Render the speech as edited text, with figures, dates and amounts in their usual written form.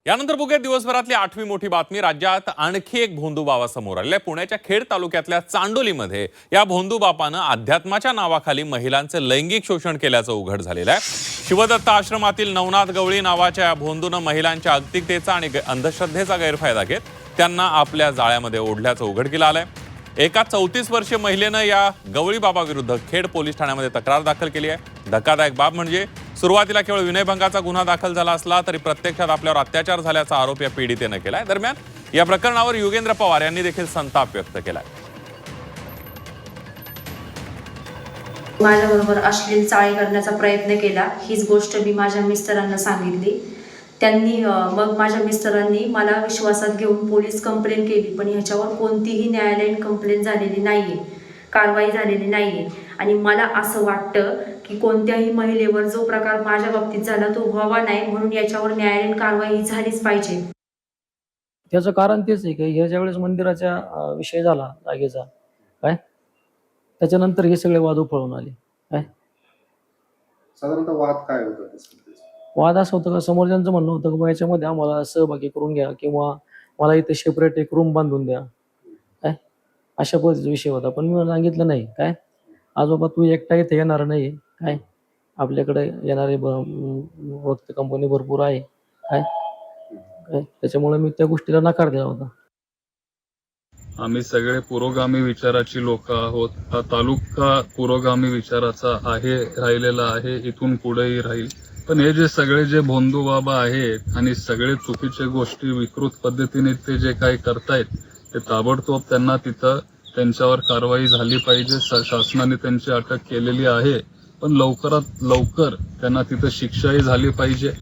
यानंतर बघूया दिवसभरातली आठवी मोठी बातमी। राज्यात आणखी एक भोंदू बाबा समोर आले। पुण्याच्या खेड तालुक्यातल्या चांडोलीमध्ये या भोंदू बापानं अध्यात्माच्या नावाखाली महिलांचे लैंगिक शोषण केल्याचं उघड झालेलं आहे। शिवदत्त आश्रमातील नवनाथ गवळी नावाच्या या भोंदूनं महिलांच्या अगतिकतेचा आणि अंधश्रद्धेचा गैरफायदा घेत त्यांना आपल्या जाळ्यामध्ये ओढल्याचं उघडकीला आलंय। एका 34 वर्षीय महिलेनं या गवळी बाबा विरुद्ध खेड पोलीस ठाण्यामध्ये तक्रार दाखल केली आहे। धक्कादायक बाब म्हणजे सुरुवातीला केवळ विनयभंगाचा गुन्हा दाखल झाला असला तरी प्रत्यक्षात आपल्यावर अत्याचार झाल्याचा आरोप या पीडितेनं केलाय। दरम्यान या प्रकरणावर योगेंद्र पवार यांनी देखील संताप व्यक्त केलाय। माझ्याबरोबर अश्लील चाळी करण्याचा प्रयत्न केला, हीच गोष्ट मी माझ्या मिस्टरांना सांगितली। त्यांनी मग माझ्या मिस्टरांनी मला विश्वासात घेऊन पोलीस कंप्लेंट केली, पण ह्याच्यावर कोणतीही न्यायालयीन कंप्लेंट झालेली नाहीये, कारवाई झालेली नाहीये। आणि मला असं वाटतं की कोणत्याही महिलेवर जो प्रकार माझ्या बाबतीत झाला तो व्हावा नाही, म्हणून याच्यावर न्यायालयीन कारवाई झालीच पाहिजे। त्याचं कारण तेच आहे की ह्या ज्यावेळेस मंदिराचा विषय झाला जागेचा काय, त्याच्यानंतर हे सगळे वाद उफळून आले। काय साधारणतः वाद काय होता? वाद असं होतं का समोरच्यांचं म्हणणं होतं की याच्यामध्ये आम्हाला सहभागी करून घ्या किंवा मला इथे सेपरेट एक रूम बांधून द्या, काय अशा पद्धतीचा विषय होता। पण मी सांगितलं नाही, काय आज बाबा तू एकटा इथे येणार नाही, काय आपल्याकडे येणारे वक्त कंपनी भरपूर आहे, काय त्याच्यामुळे मी त्या गोष्टीला नकार दिला होता। आम्ही सगळे पुरोगामी विचाराची लोक आहोत। हा तालुका पुरोगामी विचाराचा आहे, राहिलेला आहे, इथून पुढेही राहील। पण हे जे भोंदू बाबा आहेत आणि सगळे चुकीचे गोष्टी विकृत पद्धतीने ते जे काही करतायत ते ताबडतोब त्यांना तिथं त्यांच्यावर कारवाई झाली पाहिजे। शासनाने त्यांची अटक केलेली आहे, पण लवकरात लवकर त्यांना तिथं शिक्षाही झाली पाहिजे।